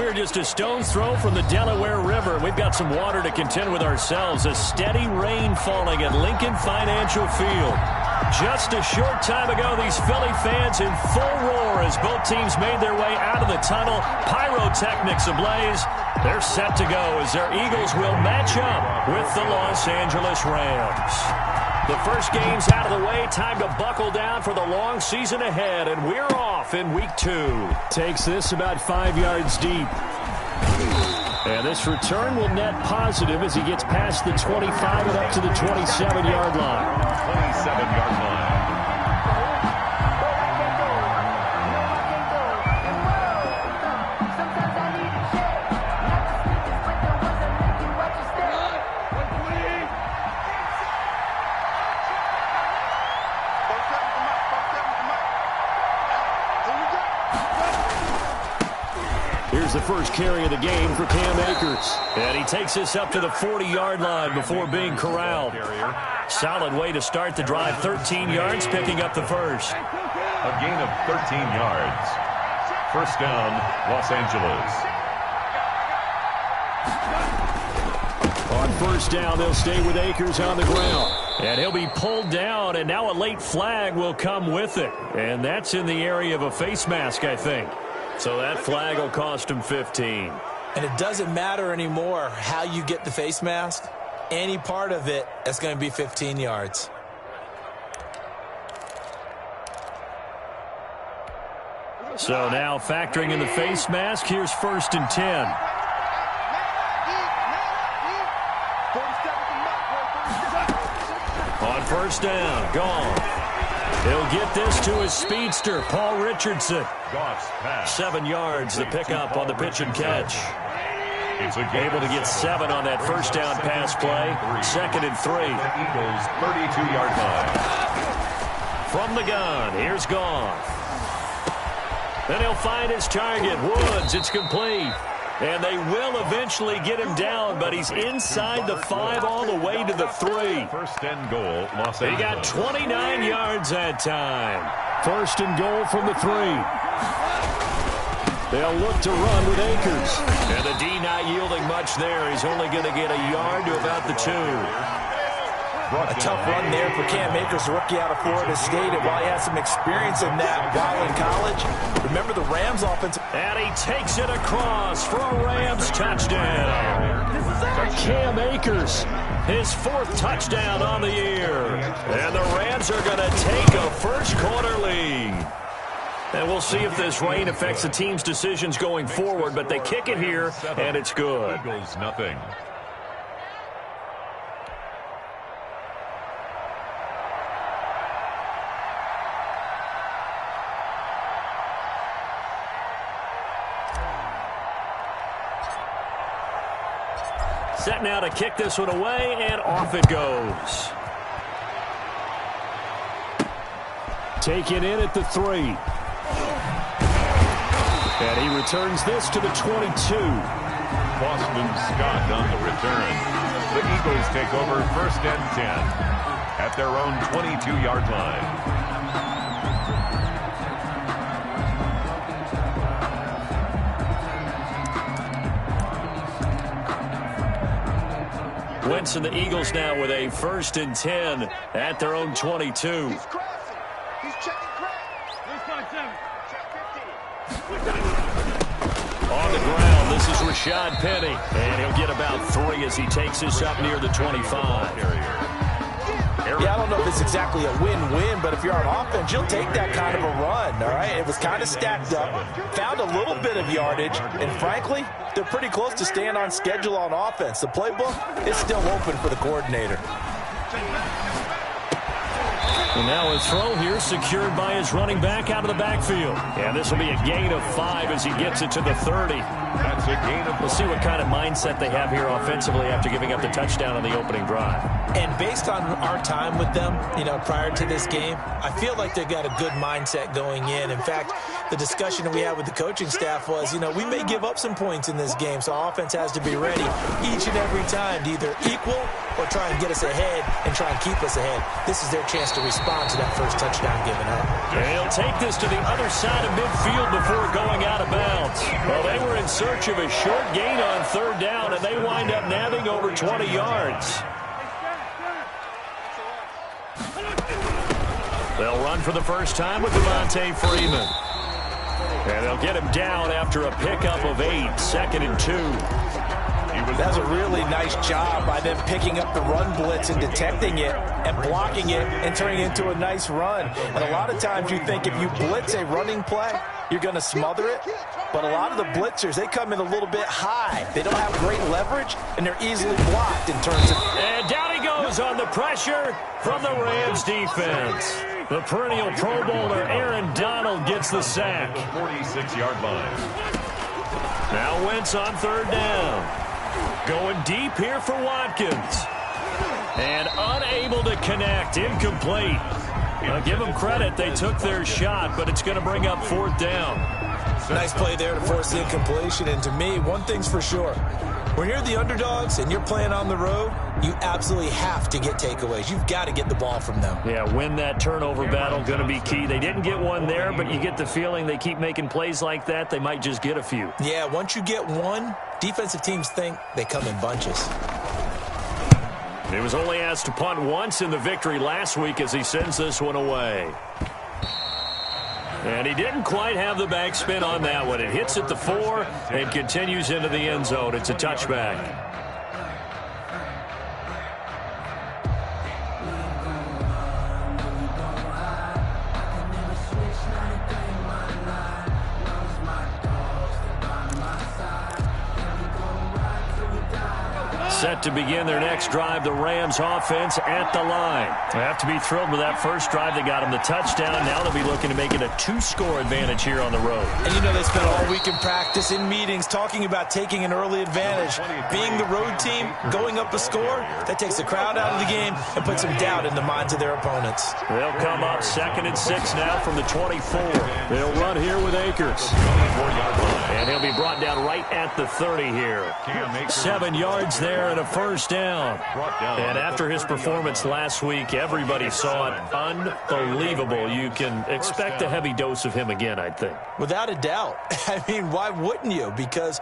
we're just a stone's throw from the Delaware River. We've got some water to contend with ourselves. A steady rain falling at Lincoln Financial Field. Just a short time ago, these Philly fans in full roar as both teams made their way out of the tunnel. Pyrotechnics ablaze. They're set to go as their Eagles will match up with the Los Angeles Rams. The first game's out of the way. Time to buckle down for the long season ahead, and we're off in week 2. Takes this about 5 yards deep. And this return will net positive as he gets past the 25 and up to the 27-yard line. 27-yard line. Here's the first carry of the game for Cam Akers. And he takes this up to the 40-yard line before being corralled. Solid way to start the drive. 13 yards, picking up the first. A gain of 13 yards. First down, Los Angeles. On first down, they'll stay with Akers on the ground. And he'll be pulled down, and now a late flag will come with it. And that's in the area of a face mask, I think. So that flag will cost him 15. And it doesn't matter anymore how you get the face mask. Any part of it, that's going to be 15 yards. So now factoring in the face mask, here's 1st and 10. On first down, gone. He'll get this to his speedster, Paul Richardson. 7 yards, the pickup on the pitch and catch. Able to get 7 on that first down pass play. 2nd and 3. Eagles 32-yard line. From the gun, here's Goff. Then he'll find his target, Woods. It's complete. And they will eventually get him down, but he's inside the 5 all the way to the 3. First and goal, Los Angeles. He got 29 yards that time. 1st and goal from the 3. They'll look to run with Akers. And the D not yielding much there. He's only going to get a yard to about the 2. A tough run there for Cam Akers, rookie out of Florida State. And while he had some experience in that while in college, remember the Rams offense. And he takes it across for a Rams touchdown. Cam Akers, his 4th touchdown on the year. And the Rams are going to take a first-quarter lead. And we'll see if this rain affects the team's decisions going forward, but they kick it here, and it's good. Eagles, nothing. Set now to kick this one away, and off it goes. Taken in at the 3. And he returns this to the 22. Boston Scott on the return. The Eagles take over 1st and 10 at their own 22-yard line. Wentz and the Eagles now with a 1st and 10 at their own 22. On the ground, this is Rashad Penny. And he'll get about 3 as he takes this up near the 25. Yeah, I don't know if it's exactly a win-win, but if you're on offense, you'll take that kind of a run, all right? It was kind of stacked up, found a little bit of yardage, and frankly, they're pretty close to staying on schedule on offense. The playbook is still open for the coordinator. And now a throw here secured by his running back out of the backfield. And this will be a gain of 5 as he gets it to the 30. That's a gain of 5. We'll see what kind of mindset they have here offensively after giving up the touchdown on the opening drive. And based on our time with them, prior to this game, I feel like they've got a good mindset going in. In fact, the discussion that we had with the coaching staff was, we may give up some points in this game, so our offense has to be ready each and every time to either equal or try and get us ahead and try and keep us ahead. This is their chance to respond to that first touchdown given up. They'll take this to the other side of midfield before going out of bounds. Well, they were in search of a short gain on third down, and they wind up nabbing over 20 yards. They'll run for the first time with Devontae Freeman. And they'll get him down after a pickup of 8, 2nd and 2. That's a really nice job by them picking up the run blitz and detecting it and blocking it and turning it into a nice run. And a lot of times you think if you blitz a running play, you're going to smother it. But a lot of the blitzers, they come in a little bit high. They don't have great leverage, and they're easily blocked in terms of... And down he goes on the pressure from the Rams defense. The perennial Pro Bowler Aaron Donald gets the sack. 46-yard line. Now Wentz on third down. Going deep here for Watkins. And unable to connect. Incomplete. I'll give them credit. They took their shot, but it's going to bring up fourth down. Nice play there to force the incompletion. And to me, one thing's for sure. When you're the underdogs and you're playing on the road, you absolutely have to get takeaways. You've got to get the ball from them. Yeah, win that turnover battle, going to be key. They didn't get one there, but you get the feeling they keep making plays like that, they might just get a few. Yeah, once you get one, defensive teams think they come in bunches. He was only asked to punt once in the victory last week as he sends this one away. And he didn't quite have the backspin on that one. It hits at the 4 and continues into the end zone. It's a touchback. Set to begin their next drive, the Rams offense at the line. They have to be thrilled with that first drive. They got them the touchdown. Now they'll be looking to make it a 2-score advantage here on the road. And they spent all week in practice, in meetings, talking about taking an early advantage. Being the road team, going up a score, that takes the crowd out of the game and puts some doubt in the minds of their opponents. They'll come up 2nd and 6 now from the 24. They'll run here with Akers. And he'll be brought down right at the 30 here. 7 yards there and a first down. And after his performance last week, everybody saw it. Unbelievable. You can expect a heavy dose of him again, I think. Without a doubt. I mean, why wouldn't you? Because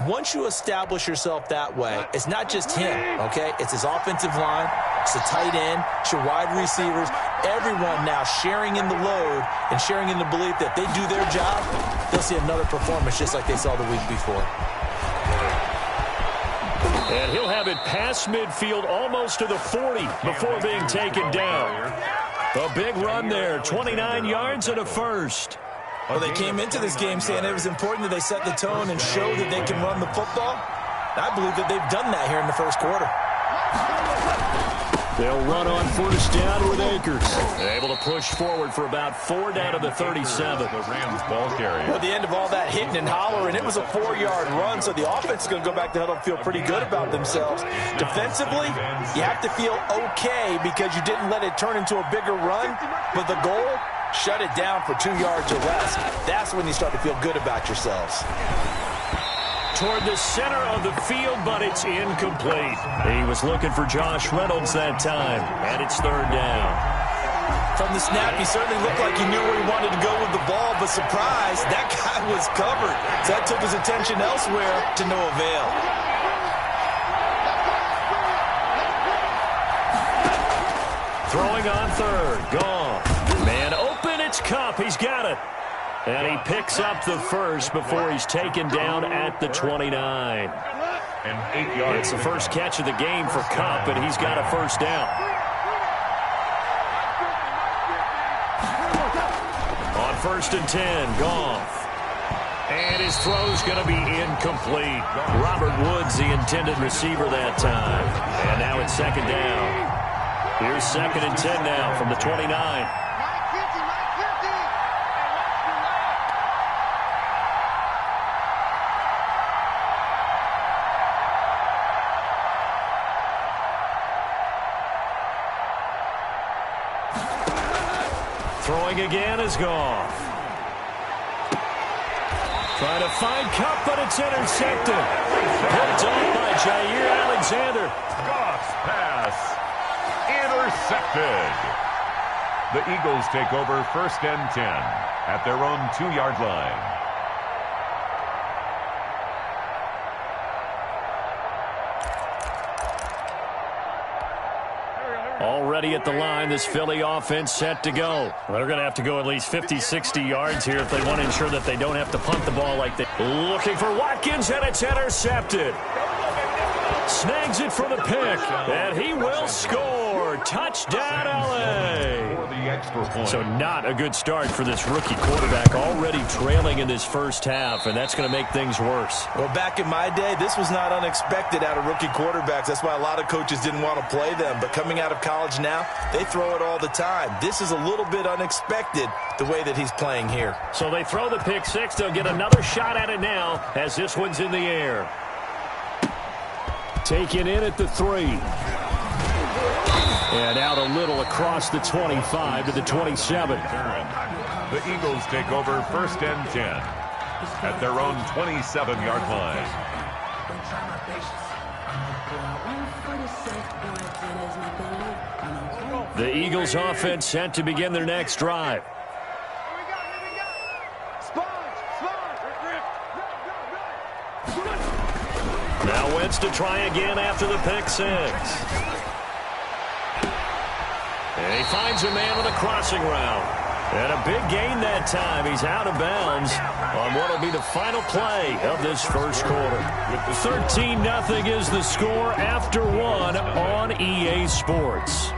once you establish yourself that way, it's not just him, okay? It's his offensive line, it's the tight end, it's your wide receivers, everyone now sharing in the load and sharing in the belief that they do their job, they'll see another performance just like they saw the week before. And he'll have it past midfield almost to the 40 before being taken down. A big run there, 29 yards and a first. Well, they came into this game saying it was important that they set the tone and show that they can run the football. I believe that they've done that here in the first quarter. They'll run on first down with Akers. They're able to push forward for about 4 down to the 37. The Rams ball carrier. Well, at the end of all that hitting and hollering, it was a 4-yard run, so the offense is going to go back to huddle and feel pretty good about themselves. Defensively, you have to feel okay because you didn't let it turn into a bigger run, but the goal, shut it down for 2 yards or less. That's when you start to feel good about yourselves. Toward the center of the field, but it's incomplete. He was looking for Josh Reynolds that time, and it's third down. From the snap, he certainly looked like he knew where he wanted to go with the ball, but surprise, that guy was covered. So that took his attention elsewhere to no avail. Throwing on third, gone. Man open, it's Kupp. He's got it. And he picks up the first before he's taken down at the 29. And 8 yards. It's the first catch of the game for Kupp, and he's got a first down. On 1st and 10, Goff. And his throw's going to be incomplete. Robert Woods, the intended receiver that time. And now it's 2nd down. Here's 2nd and 10 now from the 29. Throwing again is Goff. Trying to find Cup, but it's intercepted. Picked off by Jair Alexander. Goff's pass. Intercepted. The Eagles take over 1st and 10 at their own 2-yard line. Already at the line, this Philly offense set to go. Well, they're going to have to go at least 50, 60 yards here if they want to ensure that they don't have to punt the ball like they... Looking for Watkins, and it's intercepted. Snags it for the pick, and he will score. Touchdown, L.A. So not a good start for this rookie quarterback, already trailing in this first half, and that's going to make things worse. Well, back in my day, this was not unexpected out of rookie quarterbacks. That's why a lot of coaches didn't want to play them. But coming out of college now, they throw it all the time. This is a little bit unexpected, the way that he's playing here. So they throw the pick six. They'll get another shot at it now as this one's in the air. Taken in at the 3. And out a little across the 25 to the 27. The Eagles take over 1st and 10 at their own 27-yard line. The Eagles offense set to begin their next drive. Now Wentz to try again after the pick six. And he finds a man on the crossing route. And a big gain that time. He's out of bounds on what will be the final play of this first quarter. 13-0 is the score after 1 on EA Sports.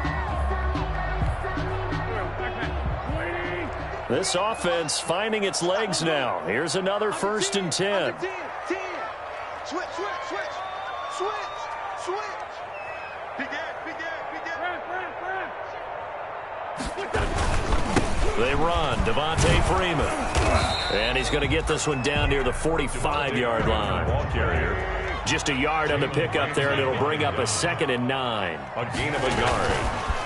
This offense finding its legs now. Here's another 1st and 10. Switch. They run. Devontae Freeman. And he's going to get this one down near the 45-yard line. Ball carrier. Just a yard on the pickup there, and it'll bring up a 2nd and 9. A gain of a yard.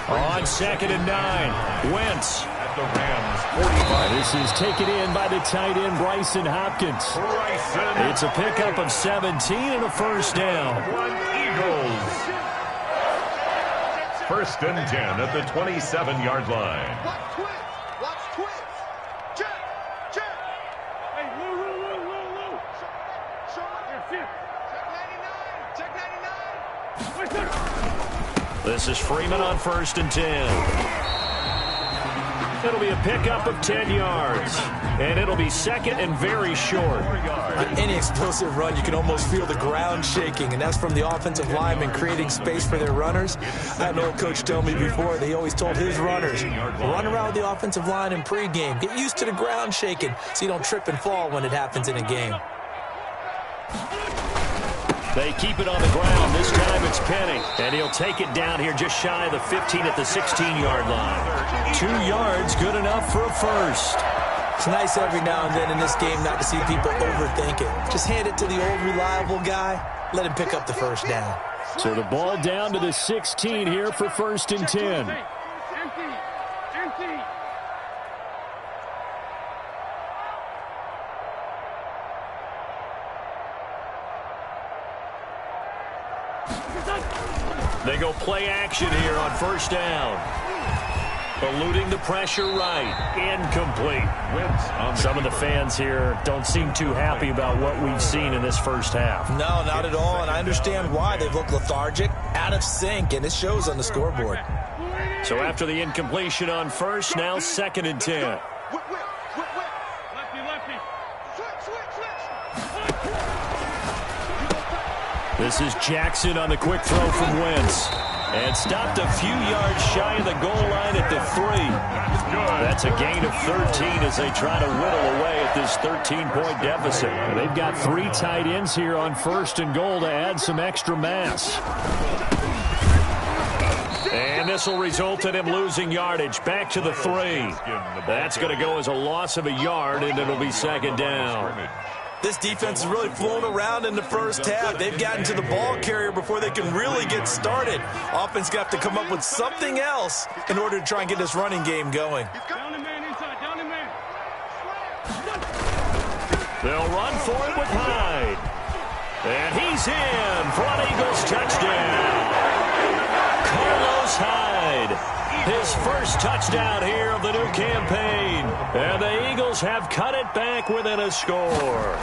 On 2nd and 9, Wentz. At the Rams, 45. This is taken in by the tight end, Bryson Hopkins. It's a pickup of 17 and a first down. Eagles. 1st and 10 at the 27-yard line. Watch twitch. Check. Hey, Lou. Check 99. This is Freeman on 1st and 10. It'll be a pickup of 10 yards. And it'll be 2nd and very short. Any explosive run, you can almost feel the ground shaking, and that's from the offensive linemen creating space for their runners. I had an old coach tell me before, he always told his runners, run around with the offensive line in pregame. Get used to the ground shaking so you don't trip and fall when it happens in a game. They keep it on the ground. This time it's Penny. And he'll take it down here just shy of the 15 at the 16-yard line. 2 yards, good enough for a first. It's nice every now and then in this game not to see people overthink it. Just hand it to the old reliable guy. Let him pick up the first down. So the ball down to the 16 here for 1st and 10. Empty. They go play action here on 1st down. Eluding the pressure right. Incomplete. Some of the fans here don't seem too happy about what we've seen in this first half. No, not at all, and I understand why. They've looked lethargic, out of sync, and it shows on the scoreboard. So after the incompletion on 1st, now 2nd and 10. Lefty. This is Jackson on the quick throw from Wentz. And stopped a few yards shy of the goal line at the 3. That's a gain of 13 as they try to whittle away at this 13-point deficit. They've got 3 tight ends here on 1st and goal to add some extra mass. And this will result in him losing yardage back to the 3. That's going to go as a loss of a yard, and it'll be 2nd down. This defense has really flown around in the first half. They've gotten to the ball carrier before they can really get started. Offense got to come up with something else in order to try and get this running game going. Down the man inside. They'll run for it with Hyde. And he's in for an Eagles touchdown. Carlos Hyde, his first touchdown here of the new campaign. And the Eagles have cut it back within a score.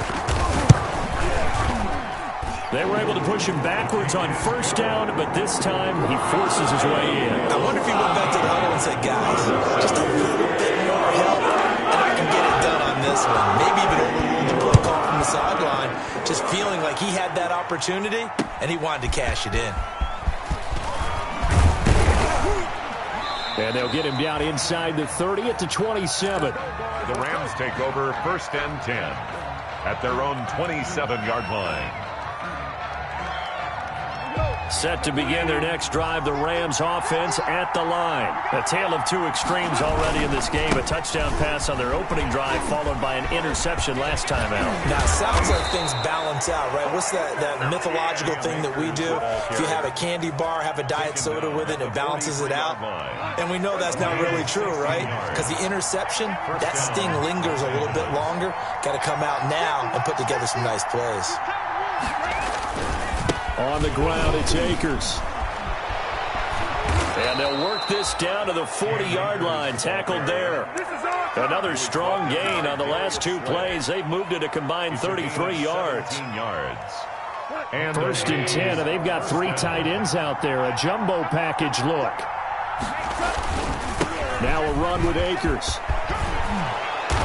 They were able to push him backwards on first down, but this time he forces his way in. I wonder if he went back to the huddle and said, guys, just a little bit more help, and I can get it done on this one. Maybe even overruled the play call from the sideline, just feeling like he had that opportunity, and he wanted to cash it in. And they'll get him down inside the 30 at the 27. The Rams take over 1st and 10 at their own 27-yard line. Set to begin their next drive, the Rams offense at the line. A tale of two extremes already in this game. A touchdown pass on their opening drive followed by an interception last time out. Now, it sounds like things balance out, right? What's that mythological thing that we do? If you have a candy bar, have a diet soda with it, it balances it out. And we know that's not really true, right? Because the interception, that sting lingers a little bit longer. Got to come out now and put together some nice plays. On the ground, it's Akers. And they'll work this down to the 40-yard line, tackled there. Another strong gain on the last two plays. They've moved it a combined 33 yards. And 1st and 10, and they've got three tight ends out there. A jumbo package look. Now a run with Akers.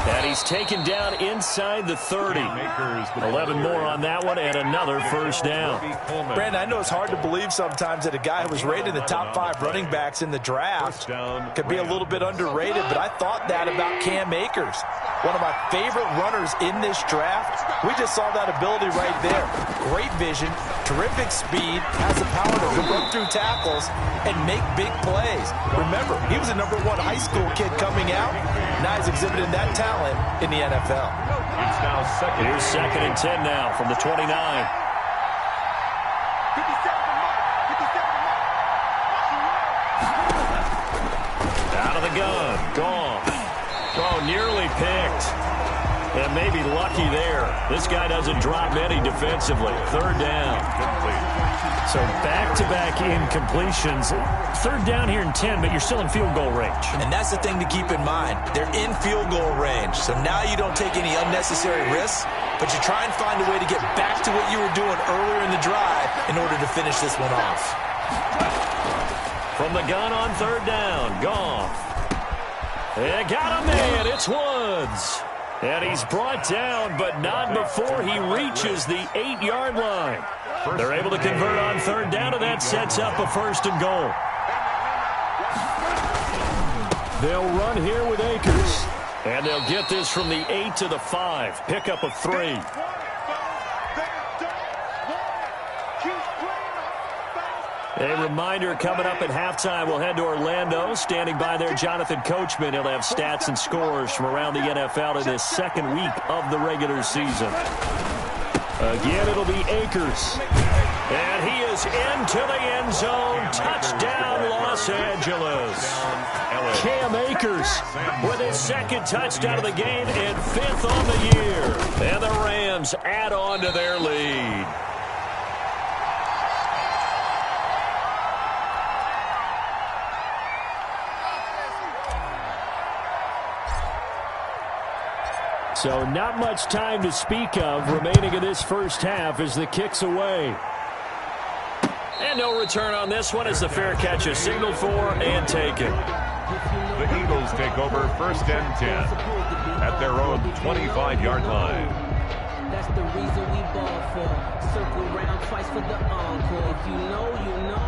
And he's taken down inside the 30. 11 more on that one, and another first down. Brandon, I know it's hard to believe sometimes that a guy who was rated in the top 5 running backs in the draft could be a little bit underrated, but I thought that about Cam Akers. One of my favorite runners in this draft. We just saw that ability right there. Great vision, terrific speed, has the power to run through tackles and make big plays. Remember, he was a #1 high school kid coming out. Now he's exhibiting that talent in the NFL. It's now second. Here's 2nd and 10 now from the 29. Out of the gun. Gone. Oh, nearly picked. And maybe lucky there. This guy doesn't drop many defensively. 3rd down. So back-to-back incompletions. 3rd down here in 10, but you're still in field goal range. And that's the thing to keep in mind. They're in field goal range. So now you don't take any unnecessary risks, but you try and find a way to get back to what you were doing earlier in the drive in order to finish this one off. From the gun on 3rd down. Goff. They got a man. It's Woods. And he's brought down, but not before he reaches the 8-yard line. They're able to convert on 3rd down, and that sets up a 1st and goal. They'll run here with Akers. And they'll get this from the 8 to the 5. Pickup of 3. A reminder, coming up at halftime, we'll head to Orlando. Standing by there, Jonathan Coachman. He'll have stats and scores from around the NFL in this 2nd week of the regular season. Again, it'll be Akers. And he is into the end zone. Touchdown, Los Angeles. Cam Akers with his 2nd touchdown of the game and 5th on the year. And the Rams add on to their lead. So not much time to speak of remaining in this first half as the kick's away. And no return on this one as the fair catch is signaled for and taken. The Eagles take over 1st and 10 at their own 25-yard line. That's the reason we ball for. Circle round twice for the encore. If you know, you know.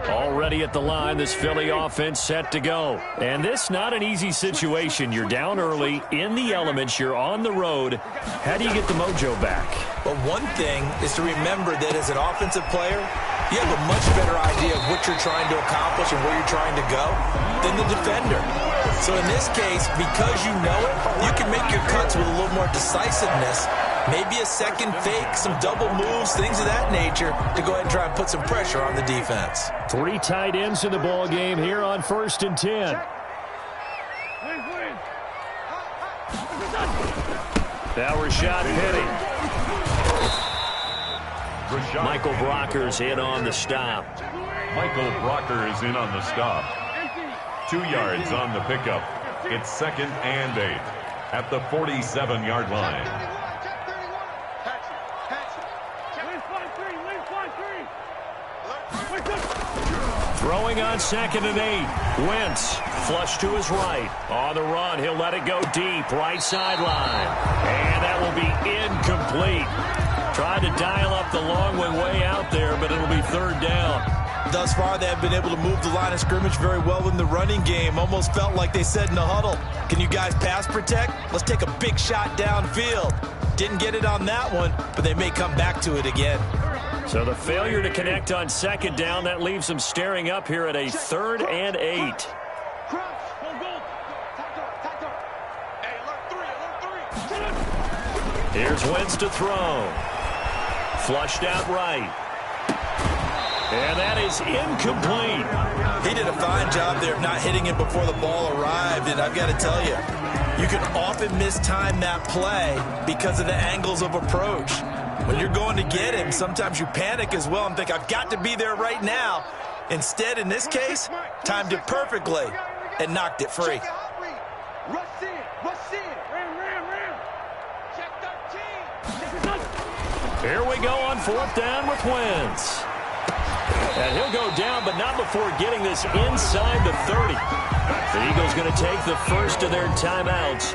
Already at the line, this Philly offense set to go. And this not an easy situation. You're down early, in the elements, you're on the road. How do you get the mojo back? Well, one thing is to remember that as an offensive player, you have a much better idea of what you're trying to accomplish and where you're trying to go than the defender. So in this case, because you know it, you can make your cuts with a little more decisiveness Maybe a second fake, some double moves, things of that nature to go ahead and try and put some pressure on the defense. 3 tight ends in the ball game here on 1st and 10. Now Rashad Penny. Michael Brocker's in on the stop. Michael Brocker is in on the stop. 2 yards on the pickup. It's 2nd and 8 at the 47-yard line. Throwing on 2nd and 8. Wentz flush to his right. On the run, he'll let it go deep. Right sideline. And that will be incomplete. Tried to dial up the long way out there, but it'll be 3rd down. Thus far, they have been able to move the line of scrimmage very well in the running game. Almost felt like they said in the huddle, can you guys pass protect? Let's take a big shot downfield. Didn't get it on that one, but they may come back to it again. So the failure to connect on 2nd down, that leaves them staring up here at a 3rd and 8. Here's Wentz to throw. Flushed out right. And that is incomplete. He did a fine job there of not hitting him before the ball arrived. And I've got to tell you, you can often mistime that play because of the angles of approach. When you're going to get him, sometimes you panic as well and think, I've got to be there right now. Instead, in this case, timed it perfectly and knocked it free. Here we go on 4th down with Wentz. And he'll go down, but not before getting this inside the 30. The Eagles going to take the first of their timeouts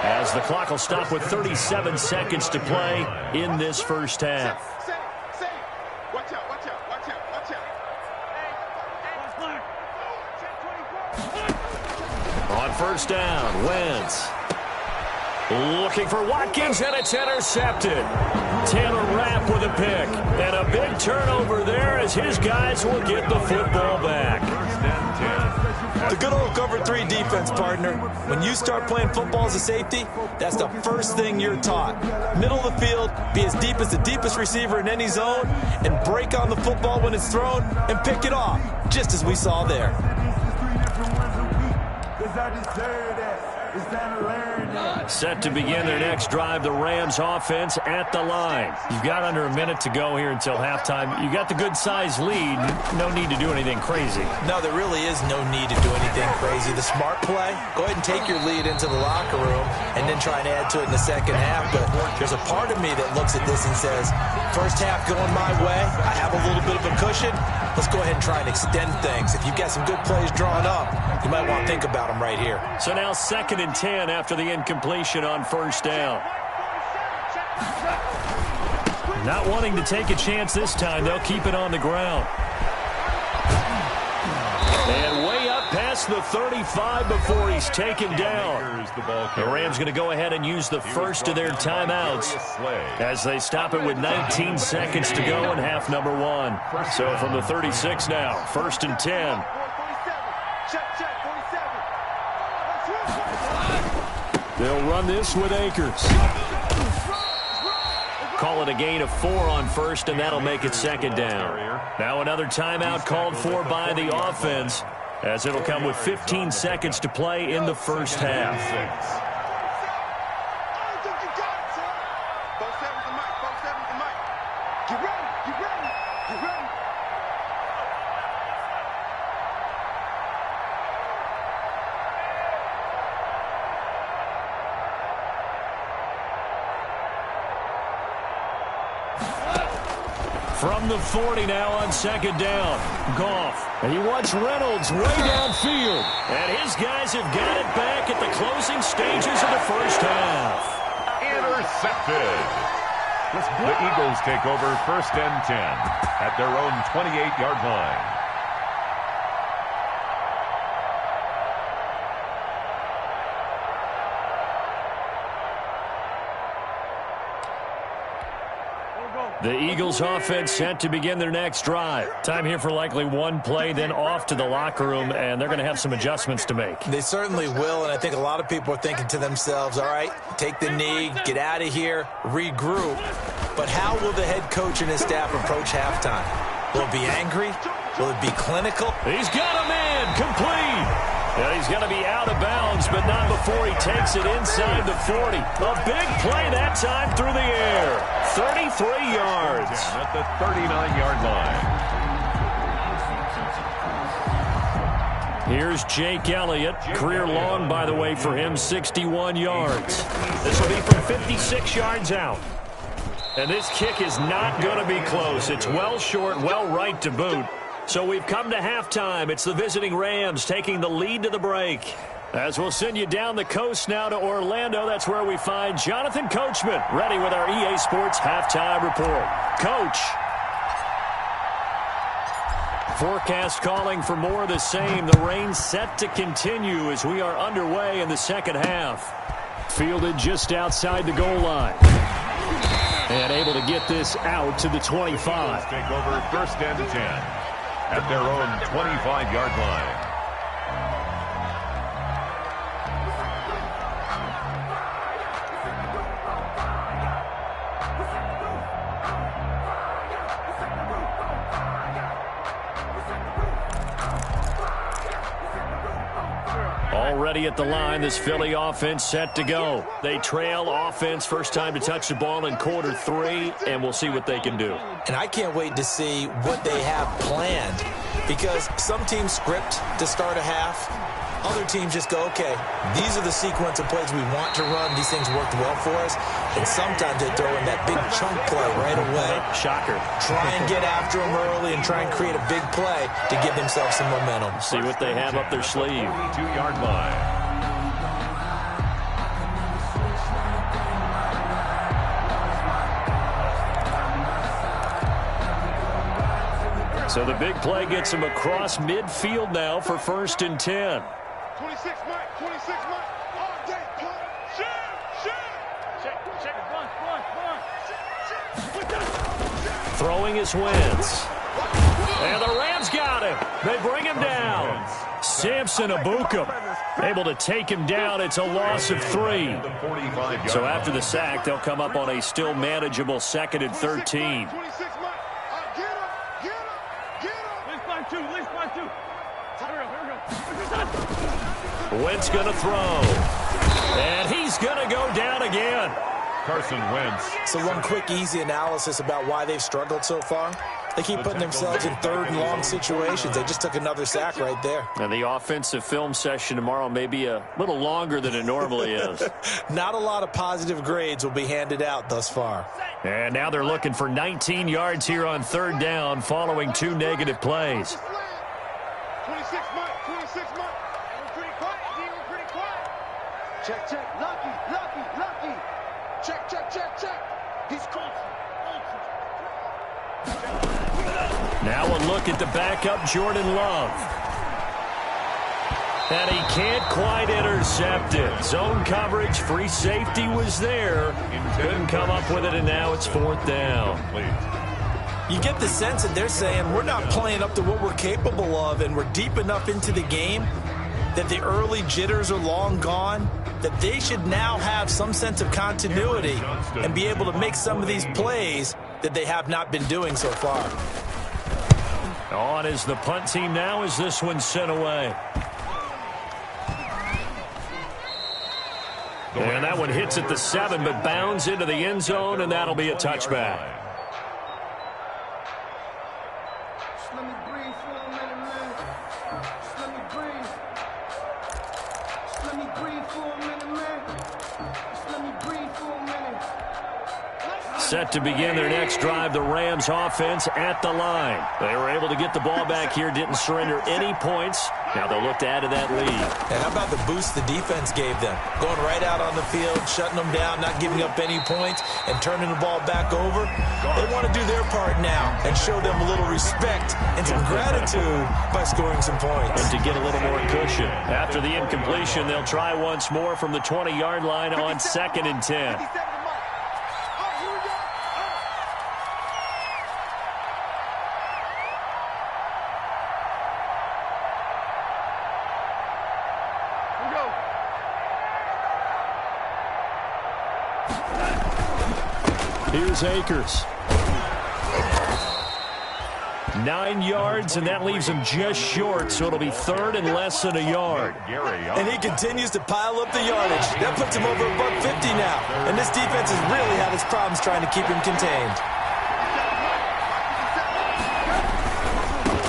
as the clock will stop with 37 seconds to play in this first half. Watch out, watch out, watch out, watch out. On 1st down, Wentz. Looking for Watkins, and it's intercepted. Taylor Rapp with a pick. And a big turnover there as his guys will get the football back. 1st and 10. The good old cover 3 defense, partner. When you start playing football as a safety, that's the first thing you're taught. Middle of the field, be as deep as the deepest receiver in any zone, and break on the football when it's thrown and pick it off, just as we saw there. Set to begin their next drive, the Rams offense at the line. You've got under a minute to go here until halftime. You got the good-sized lead. No need to do anything crazy. No, there really is no need to do anything crazy. The smart play, go ahead and take your lead into the locker room and then try and add to it in the second half. But there's a part of me that looks at this and says, first half going my way, I have a little bit of a cushion. Let's go ahead and try and extend things. If you've got some good plays drawn up, you might want to think about them right here. So now 2nd and 10 after the incompletion on 1st down. Not wanting to take a chance this time, they'll keep it on the ground. And way up past the 35 before he's taken down. The Rams going to go ahead and use the first of their timeouts as they stop it with 19 seconds to go in half number 1. So from the 36 now, 1st and 10. They'll run this with Akers. Call it a gain of 4 on 1st, and that'll make it 2nd down. Now another timeout called for by the offense, as it'll come with 15 seconds to play in the first half. Get ready, get ready, get ready. From the 40 now on 2nd down. Goff. And he wants Reynolds way downfield. And his guys have got it back at the closing stages of the first half. Intercepted. The Eagles take over 1st and 10 at their own 28-yard line. The Eagles offense set to begin their next drive. Time here for likely one play, then off to the locker room, and they're going to have some adjustments to make. They certainly will, and I think a lot of people are thinking to themselves, all right, take the knee, get out of here, regroup. But how will the head coach and his staff approach halftime? Will it be angry? Will it be clinical? He's got a man complete. Yeah, he's going to be out of bounds, but not before he takes it inside the 40. A big play that time through the air. 33 yards. At the 39-yard line. Here's Jake Elliott. Career long, by the way, for him, 61 yards. This will be from 56 yards out. And this kick is not going to be close. It's well short, well right to boot. So we've come to halftime. It's the visiting Rams taking the lead to the break. As we'll send you down the coast now to Orlando, that's where we find Jonathan Coachman, ready with our EA Sports halftime report. Coach. Forecast calling for more of the same. The rain set to continue as we are underway in the second half. Fielded just outside the goal line. And able to get this out to the 25. Take over first and 10. At their own 25-yard line. Already at the line, this Philly offense set to go. They trail offense, first time to touch the ball in quarter 3, and we'll see what they can do. And I can't wait to see what they have planned, because some teams script to start a half. Other teams just go, okay, these are the sequence of plays we want to run. These things worked well for us. And sometimes they throw in that big chunk play right away. Shocker. Try and get after them early and try and create a big play to give themselves some momentum. See what they have up their sleeve. 2-yard line. So the big play gets him across midfield now for first and 10. 26 Mike, 26 Mike, all day, play, check, run, Throwing is Wentz. And the Rams got him. They bring him down. Samson Abukum able to take him down. It's a loss of 3. So after the sack, they'll come up on a still manageable 2nd and 13. 26 Mike, get him. Least by two. Wentz going to throw. And he's going to go down again. Carson Wentz. So one quick, easy analysis about why they've struggled so far. They keep putting themselves in 3rd and long situations. They just took another sack right there. And the offensive film session tomorrow may be a little longer than it normally is. Not a lot of positive grades will be handed out thus far. And now they're looking for 19 yards here on 3rd down following 2 negative plays. 26 Mike, 26 Mike. We're pretty quiet. Check. Lucky. Check. He's caught. Now a look at the backup, Jordan Love. And he can't quite intercept it. Zone coverage, free safety was there. Couldn't come up with it, and now it's 4th down. You get the sense that they're saying we're not playing up to what we're capable of, and we're deep enough into the game that the early jitters are long gone, that they should now have some sense of continuity and be able to make some of these plays that they have not been doing so far. On is the punt team now as this one's sent away. And that one hits at the 7, but bounds into the end zone, and that'll be a touchback. Set to begin their next drive, the Rams offense at the line. They were able to get the ball back here, didn't surrender any points. Now they'll look to add to that lead. And how about the boost the defense gave them? Going right out on the field, shutting them down, not giving up any points, and turning the ball back over. They want to do their part now and show them a little respect and some gratitude by scoring some points. And to get a little more cushion. After the incompletion, they'll try once more from the 20-yard line on 2nd and 10. Here's Akers. 9 yards, and that leaves him just short, so it'll be third and less than a yard. And he continues to pile up the yardage. That puts him over $150 now. And this defense has really had its problems trying to keep him contained.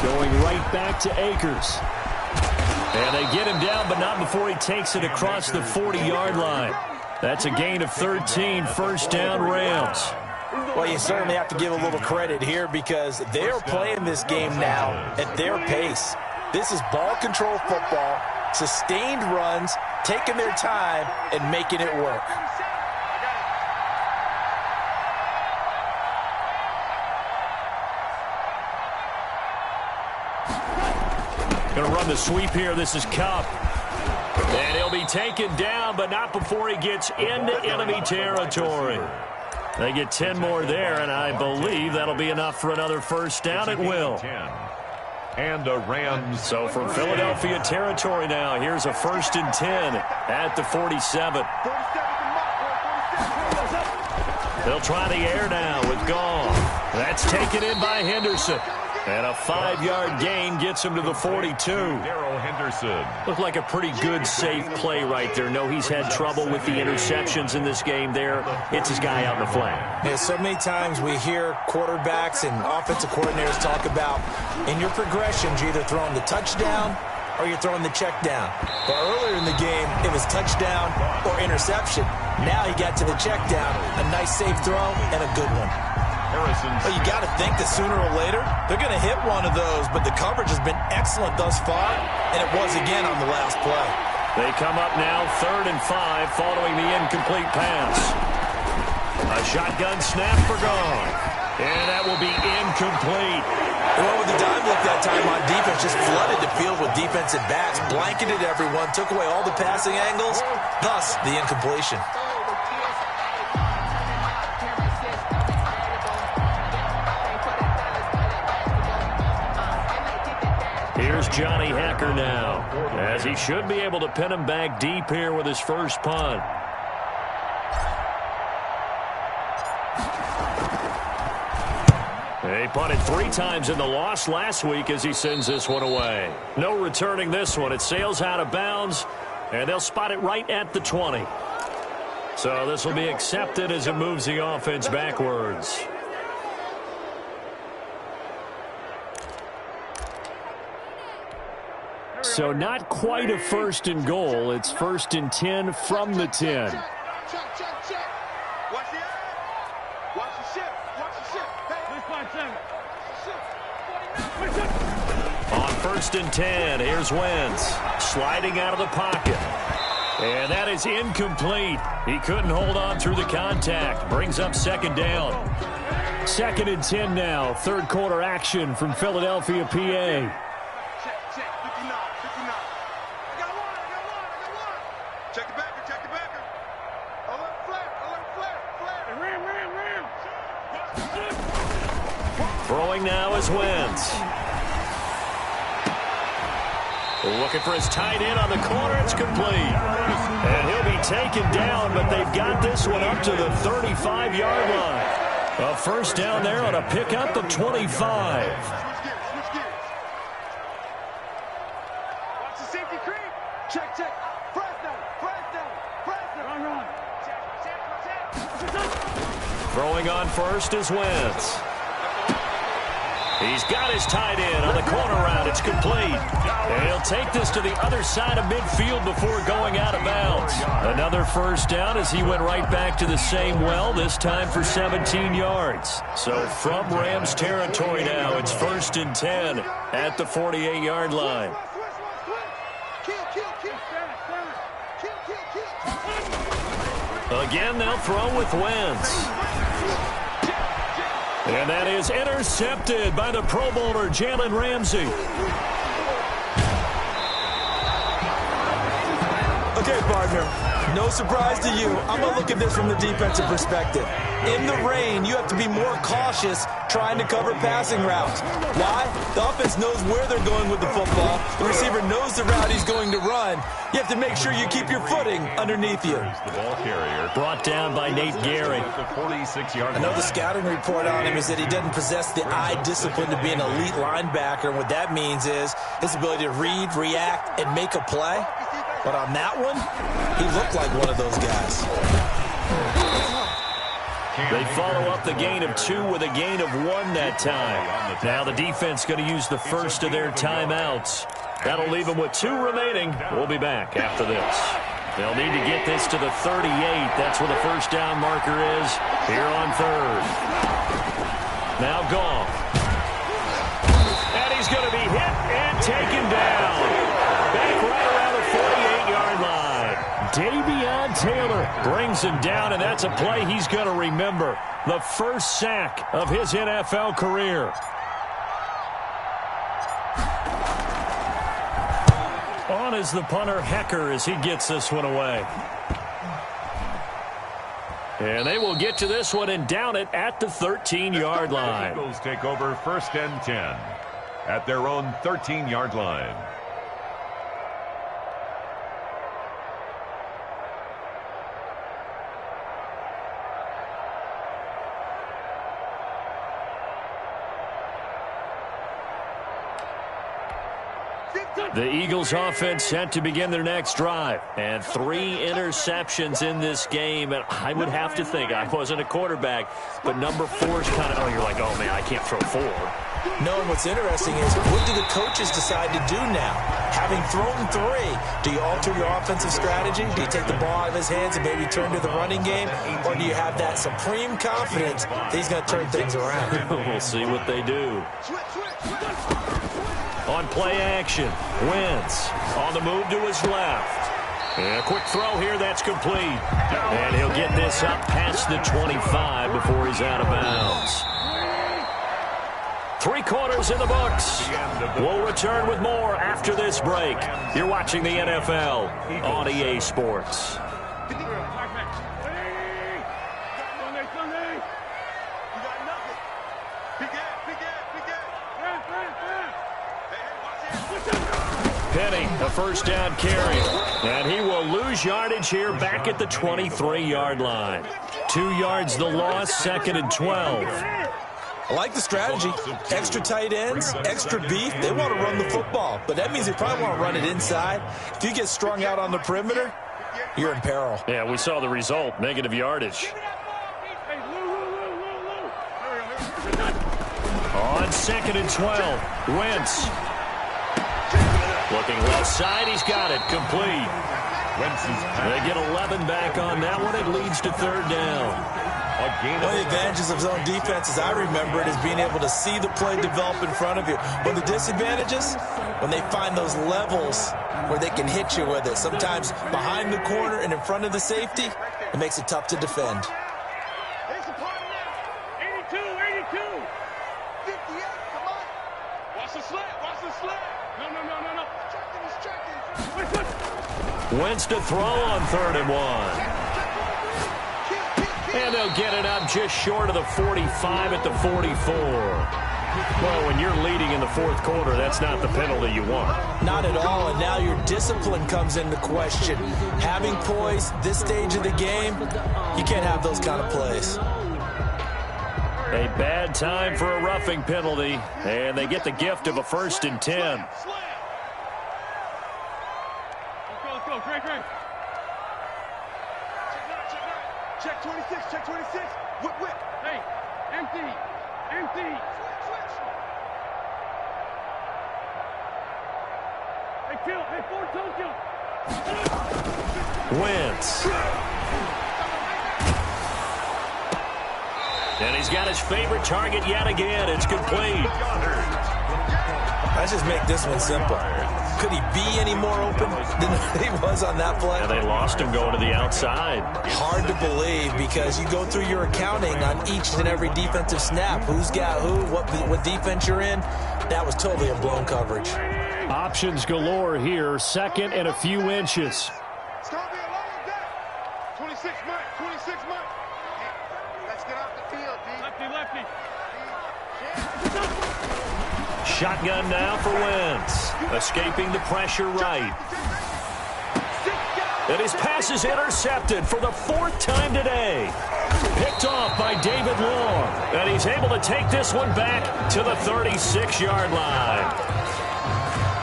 Going right back to Akers. And they get him down, but not before he takes it across the 40-yard line. That's a gain of 13, first down Rams. Well, you certainly have to give a little credit here because they're playing this game now at their pace. This is ball control football, sustained runs, taking their time, and making it work. Going to run the sweep here. This is Cup. And he'll be taken down, but not before he gets into enemy territory. They get 10 more there, and I believe that'll be enough for another first down. It will. And a Rams. So from Philadelphia territory now, here's a 1st and 10 at the 47. They'll try the air now with Gall. That's taken in by Henderson. And a 5-yard gain gets him to the 42. Darrell Henderson. Looked like a pretty good, safe play right there. No, he's had trouble with the interceptions in this game there. Hits his guy out in the flat. Yeah, so many times we hear quarterbacks and offensive coordinators talk about in your progressions, you're either throwing the touchdown or you're throwing the check down. But earlier in the game, it was touchdown or interception. Now he got to the check down, a nice safe throw, and a good one. Well, you got to think that sooner or later, they're going to hit one of those, but the coverage has been excellent thus far, and it was again on the last play. They come up now 3rd and 5 following the incomplete pass. A shotgun snap for Gall. And that will be incomplete. Well, with the dime look that time on defense, just flooded the field with defensive backs, blanketed everyone, took away all the passing angles, thus the incompletion. Here's Johnny Hacker now, as he should be able to pin him back deep here with his first punt. They punted 3 times in the loss last week as he sends this one away. No returning this one. It sails out of bounds, and they'll spot it right at the 20. So this will be accepted as it moves the offense backwards. So not quite a 1st and goal. It's 1st and 10 from the 10. Check. Watch the eye. Watch the ship. Watch the ship. Hey. On 1st and 10, here's Wentz. Sliding out of the pocket. And that is incomplete. He couldn't hold on through the contact. Brings up 2nd down. 2nd and 10 now. 3rd quarter action from Philadelphia, PA. Throwing now is Wentz. Looking for his tight end on the corner. It's complete. And he'll be taken down, but they've got this one up to the 35-yard line. A 1st down there on a pickup of 25. Watch the safety creep. Check. Run. Throwing on first is Wentz. He's got his tight end on the corner route. It's complete. And he'll take this to the other side of midfield before going out of bounds. Another 1st down as he went right back to the same well, this time for 17 yards. So from Rams territory now, it's 1st and 10 at the 48-yard line. Again, they'll throw with Wentz. And that is intercepted by the Pro Bowler, Jalen Ramsey. A Okay, partner, no surprise to you. I'm going to look at this from the defensive perspective. In the rain, you have to be more cautious trying to cover passing routes. Why? The offense knows where they're going with the football. The receiver knows the route he's going to run. You have to make sure you keep your footing underneath you. The ball carrier. Brought down by Nate Gehrig. At the 46-yard line. I know the scouting report on him is that he doesn't possess the eye discipline to be an elite linebacker. And what that means is his ability to read, react, and make a play. But on that one, he looked like one of those guys. They follow up the gain of 2 with a gain of 1 that time. Now the defense going to use the first of their timeouts. That'll leave them with 2 remaining. We'll be back after this. They'll need to get this to the 38. That's where the first down marker is here on 3rd. Now Goff. And he's going to be hit and taken down. Back right around the 48-yard line. Davion Taylor brings him down, and that's a play he's going to remember. The first sack of his NFL career. On is the punter, Hecker, as he gets this one away. And they will get to this one and down it at the 13-yard line. The Eagles take over 1st and 10 at their own 13-yard line. The Eagles offense set to begin their next drive. And 3 interceptions in this game. And I would have to think, I wasn't a quarterback, but number 4 is kind of, oh, you're like, oh, man, I can't throw 4. No, and what's interesting is, what do the coaches decide to do now? Having thrown 3, do you alter your offensive strategy? Do you take the ball out of his hands and maybe turn to the running game? Or do you have that supreme confidence that he's going to turn things around? We'll see what they do. On play action, Wentz on the move to his left. And a quick throw here, that's complete. And he'll get this up past the 25 before he's out of bounds. 3 quarters in the books. We'll return with more after this break. You're watching the NFL on EA Sports. Penny, a first down carry. And he will lose yardage here back at the 23-yard line. 2 yards the loss, 2nd and 12. I like the strategy. Extra tight ends, extra beef. They want to run the football, but that means they probably want to run it inside. If you get strung out on the perimeter, you're in peril. Yeah, we saw the result, negative yardage. On 2nd and 12, Wentz. Looking left side, he's got it, complete. They get 11 back on that one. It leads to 3rd down. One of the advantages of zone defense, as I remember it, is being able to see the play develop in front of you. One of the disadvantages, when they find those levels where they can hit you with it, sometimes behind the corner and in front of the safety, it makes it tough to defend. 82, 82. 58, come on. Watch the slant, watch the slant. No. He's checking. Wentz to throw on 3rd and 1. And they'll get it up just short of the 45 at the 44. Well, when you're leading in the 4th quarter, that's not the penalty you want. Not at all, and now your discipline comes into question. Having poise this stage of the game, you can't have those kind of plays. A bad time for a roughing penalty, and they get the gift of a 1st and 10. Let's go, Greg. Check 26, check 26. Whip. Hey, empty. Switch. Hey, kill. Hey, forward toe kill. Wentz. And he's got his favorite target yet again. It's complete. Let's just make this one simple. Could he be any more open than he was on that play? And they lost him going to the outside. Hard to believe because you go through your accounting on each and every defensive snap. Who's got who, what defense you're in. That was totally a blown coverage. Options galore here. 2nd and a few inches. It's going to be a long day. 26 months, 26 months. Let's get off the field, D. Lefty, lefty. Shotgun now for Wentz. Escaping the pressure right. And his pass is intercepted for the 4th time today. Picked off by David Long. And he's able to take this one back to the 36-yard line.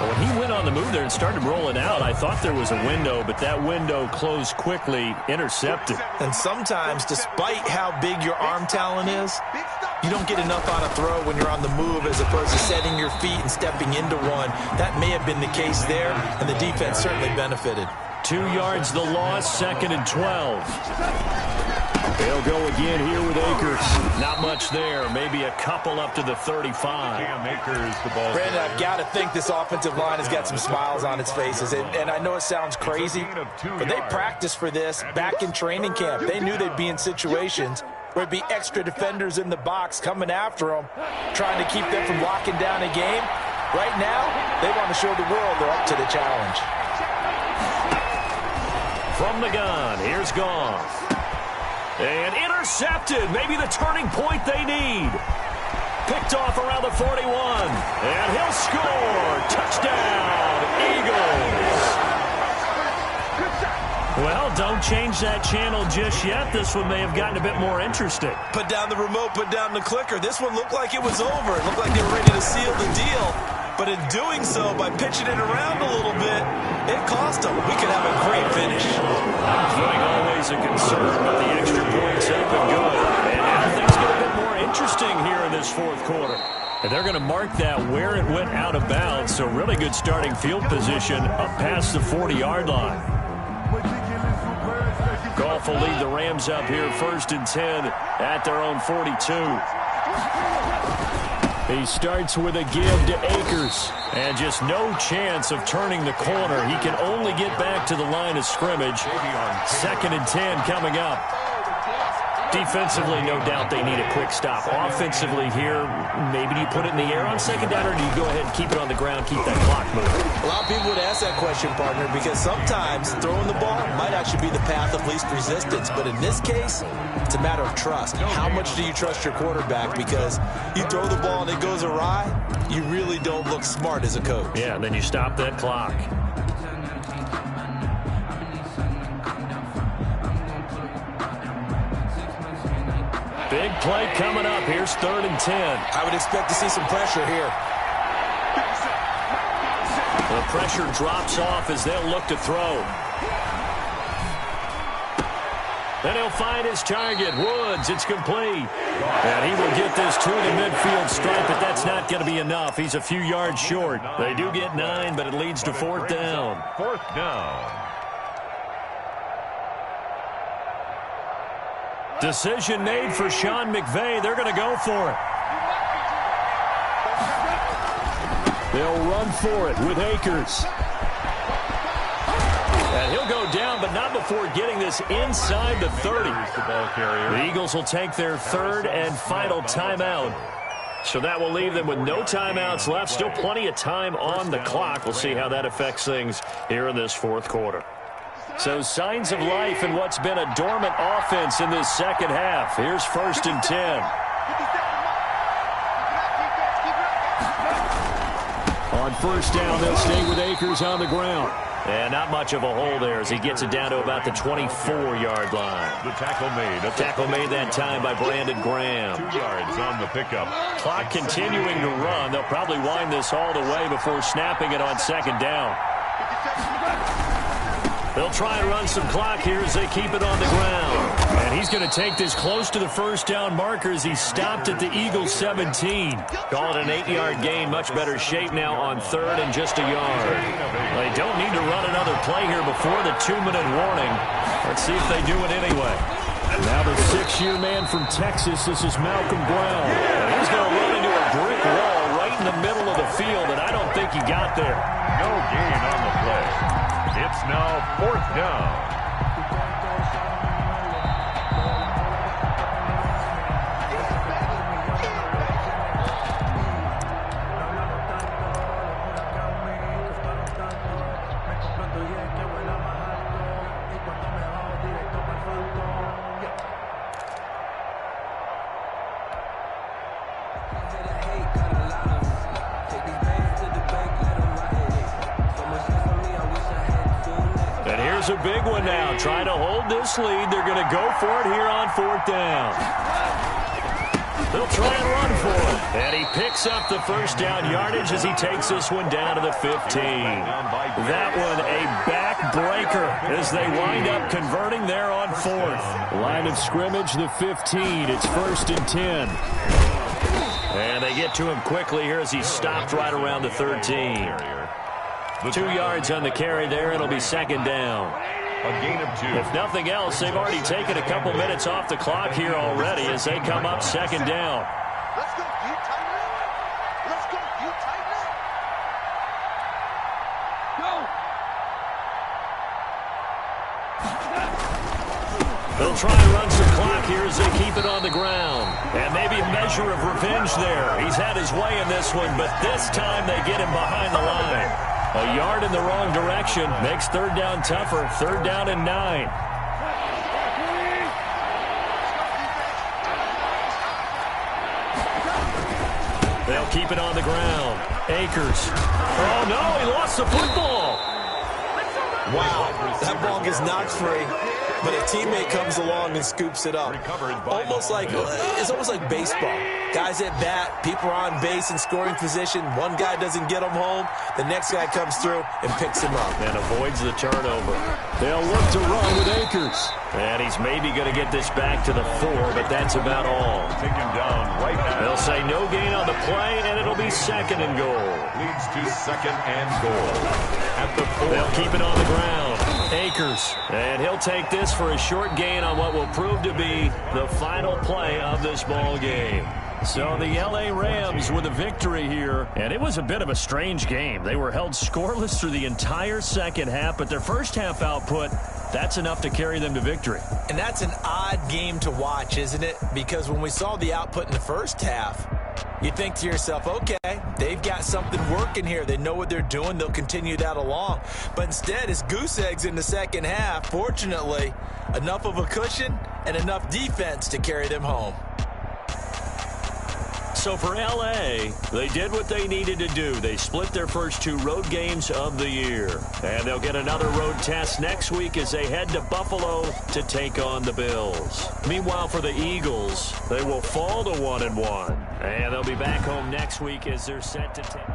When he went on the move there and started rolling out, I thought there was a window, but that window closed quickly, intercepted. And sometimes, despite how big your arm talent is, you don't get enough on a throw when you're on the move as opposed to setting your feet and stepping into one. That may have been the case there, and the defense certainly benefited. 2 yards the loss, 2nd and 12. They'll go again here with Akers. Not much there. Maybe a couple up to the 35. Akers, the ball. Brandon, I've got to think this offensive line has got some smiles on its faces. And I know it sounds crazy, but they practiced for this back in training camp. They knew they'd be in situations where there'd be extra defenders in the box coming after them, trying to keep them from locking down a game. Right now, they want to show the world they're up to the challenge. From the gun, here's Goff. And intercepted, maybe the turning point they need. Picked off around the 41. And he'll score. Touchdown, Eagles. Well, don't change that channel just yet. This one may have gotten a bit more interesting. Put down the remote, put down the clicker. This one looked like it was over. It looked like they were ready to seal the deal. But in doing so, by pitching it around a little bit, it cost them. We could have a great finish. Footing always a concern, but the extra points up and good. And now things get a bit more interesting here in this 4th quarter. And they're going to mark that where it went out of bounds. So really good starting field position up past the 40-yard line. Goff will lead the Rams up here 1st and 10 at their own 42. He starts with a give to Akers. And just no chance of turning the corner. He can only get back to the line of scrimmage. 2nd and 10 coming up. Defensively, no doubt they need a quick stop. Offensively here, maybe do you put it in the air on 2nd down, or do you go ahead and keep it on the ground, keep that clock moving? A lot of people would ask that question, partner, because sometimes throwing the ball might actually be the path of least resistance. But in this case, it's a matter of trust. How much do you trust your quarterback? Because you throw the ball and it goes awry, you really don't look smart as a coach. Yeah, and then you stop that clock. Big play coming up. Here's 3rd and 10. I would expect to see some pressure here. The pressure drops off as they'll look to throw. Then he'll find his target, Woods. It's complete. And he will get this to the midfield stripe, but that's not going to be enough. He's a few yards short. They do get 9, but it leads to 4th down. 4th down. Decision made for Sean McVay. They're going to go for it. They'll run for it with Akers. And he'll go down, but not before getting this inside the 30. The Eagles will take their 3rd and final timeout. So that will leave them with no timeouts left. Still plenty of time on the clock. We'll see how that affects things here in this 4th quarter. So signs of life in what's been a dormant offense in this 2nd half. Here's 1st and 10. On 1st down, they'll stay with Akers on the ground. And not much of a hole there as he gets it down to about the 24-yard line. The tackle made. Tackle made that time by Brandon Graham. 2 yards on the pickup. Clock continuing to run. They'll probably wind this all the way before snapping it on 2nd down. They'll try and run some clock here as they keep it on the ground. And he's going to take this close to the 1st down marker as he stopped at the Eagles 17. Call it an 8-yard gain. Much better shape now on 3rd and just a yard. They don't need to run another play here before the 2-minute warning. Let's see if they do it anyway. Now the 6-year man from Texas, this is Malcolm Brown. And he's going to run into a brick wall right in the middle of the field, and I don't think he got there. No gain on the play. It's now 4th down. Here's a big one now. Trying to hold this lead. They're going to go for it here on 4th down. They'll try and run for it. And he picks up the first down yardage as he takes this one down to the 15. That one a backbreaker as they wind up converting there on 4th. Line of scrimmage, the 15. It's 1st and 10. And they get to him quickly here as he stopped right around the 13. 2 yards on the carry there. It'll be 2nd down. A gain of 2. If nothing else, they've already taken a couple minutes off the clock here already as they come up 2nd down. Let's go. You tighten up. Let's go. You tighten up. Go. They'll try and run some clock here as they keep it on the ground. And maybe a measure of revenge there. He's had his way in this one, but this time they get him behind the line. A yard in the wrong direction makes 3rd down tougher. 3rd down and 9. They'll keep it on the ground. Akers. Oh, no, he lost the football. Wow, that ball gets knocked free, but a teammate comes along and scoops it up. It's almost like baseball. Guys at bat, people are on base in scoring position. One guy doesn't get him home. The next guy comes through and picks him up. And avoids the turnover. They'll look to run with Akers. And he's maybe going to get this back to the 4, but that's about all. Take him down right now. They'll say no gain on the play, and it'll be 2nd and goal. Leads to 2nd and goal. At the 4. They'll keep it on the ground. Akers. And he'll take this for a short gain on what will prove to be the final play of this ball game. So the L.A. Rams with a victory here, and it was a bit of a strange game. They were held scoreless through the entire second half, but their first half output, that's enough to carry them to victory. And that's an odd game to watch, isn't it? Because when we saw the output in the first half, you think to yourself, okay, they've got something working here. They know what they're doing. They'll continue that along. But instead, it's goose eggs in the second half. Fortunately, enough of a cushion and enough defense to carry them home. So for L.A., they did what they needed to do. They split their first 2 road games of the year. And they'll get another road test next week as they head to Buffalo to take on the Bills. Meanwhile, for the Eagles, they will fall to 1-1. And they'll be back home next week as they're set to take...